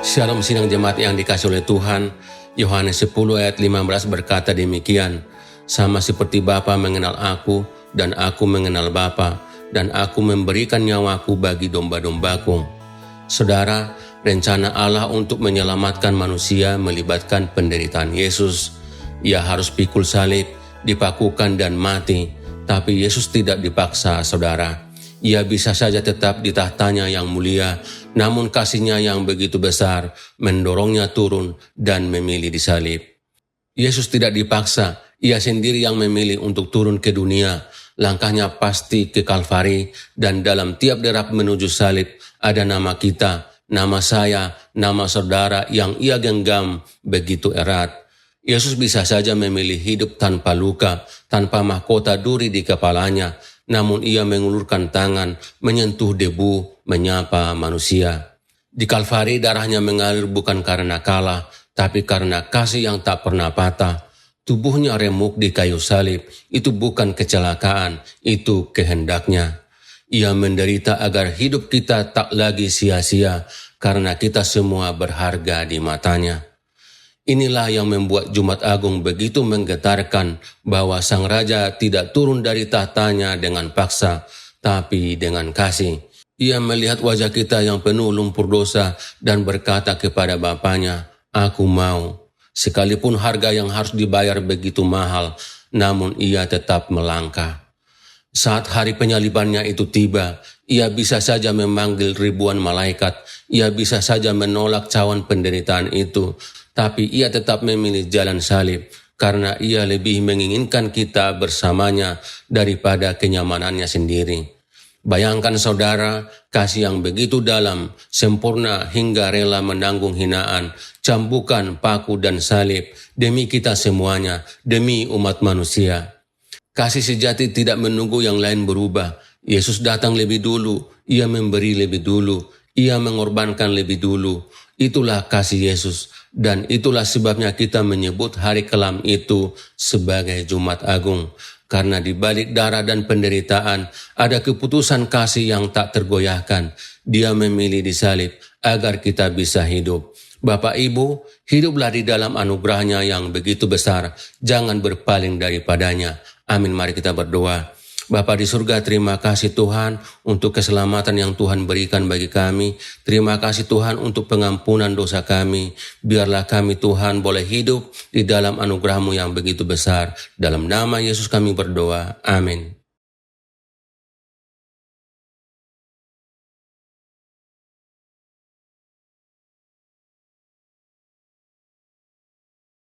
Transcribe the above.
Shalom sidang jemaat yang dikasih oleh Tuhan. Yohanes 10 ayat 15 berkata demikian, sama seperti Bapa mengenal aku dan aku mengenal Bapa, dan aku memberikan nyawaku bagi domba-dombaku. Saudara, rencana Allah untuk menyelamatkan manusia melibatkan penderitaan Yesus. Ia harus pikul salib, dipakukan dan mati, tapi Yesus tidak dipaksa, saudara. Ia bisa saja tetap di tahtanya yang mulia, namun kasih-Nya yang begitu besar mendorongnya turun dan memilih disalib. Yesus tidak dipaksa, Ia sendiri yang memilih untuk turun ke dunia. Langkahnya pasti ke Kalvari, dan dalam tiap derap menuju salib ada nama kita, nama saya, nama saudara yang Ia genggam begitu erat. Yesus bisa saja memilih hidup tanpa luka, tanpa mahkota duri di kepalanya, namun Ia mengulurkan tangan, menyentuh debu, menyapa manusia. Di Kalvari darahnya mengalir bukan karena kalah, tapi karena kasih yang tak pernah patah. Tubuhnya remuk di kayu salib, itu bukan kecelakaan, itu kehendaknya. Ia menderita agar hidup kita tak lagi sia-sia, karena kita semua berharga di matanya. Inilah yang membuat Jumat Agung begitu menggetarkan bahwa Sang Raja tidak turun dari tahtanya dengan paksa, tapi dengan kasih. Ia melihat wajah kita yang penuh lumpur dosa dan berkata kepada Bapanya, "Aku mau." Sekalipun harga yang harus dibayar begitu mahal, namun Ia tetap melangkah. Saat hari penyalibannya itu tiba, Ia bisa saja memanggil ribuan malaikat, Ia bisa saja menolak cawan penderitaan itu, tapi Ia tetap memilih jalan salib, karena Ia lebih menginginkan kita bersamanya daripada kenyamanannya sendiri. Bayangkan saudara, kasih yang begitu dalam, sempurna hingga rela menanggung hinaan, cambukan, paku dan salib, demi kita semuanya, demi umat manusia. Kasih sejati tidak menunggu yang lain berubah. Yesus datang lebih dulu, Ia memberi lebih dulu, Ia mengorbankan lebih dulu. Itulah kasih Yesus, dan itulah sebabnya kita menyebut hari kelam itu sebagai Jumat Agung. Karena di balik darah dan penderitaan ada keputusan kasih yang tak tergoyahkan. Dia memilih disalib agar kita bisa hidup. Bapak Ibu, hiduplah di dalam anugerahnya yang begitu besar. Jangan berpaling daripadanya. Amin, mari kita berdoa. Bapa di surga, terima kasih Tuhan untuk keselamatan yang Tuhan berikan bagi kami. Terima kasih Tuhan untuk pengampunan dosa kami. Biarlah kami Tuhan boleh hidup di dalam anugerah-Mu yang begitu besar. Dalam nama Yesus kami berdoa. Amin.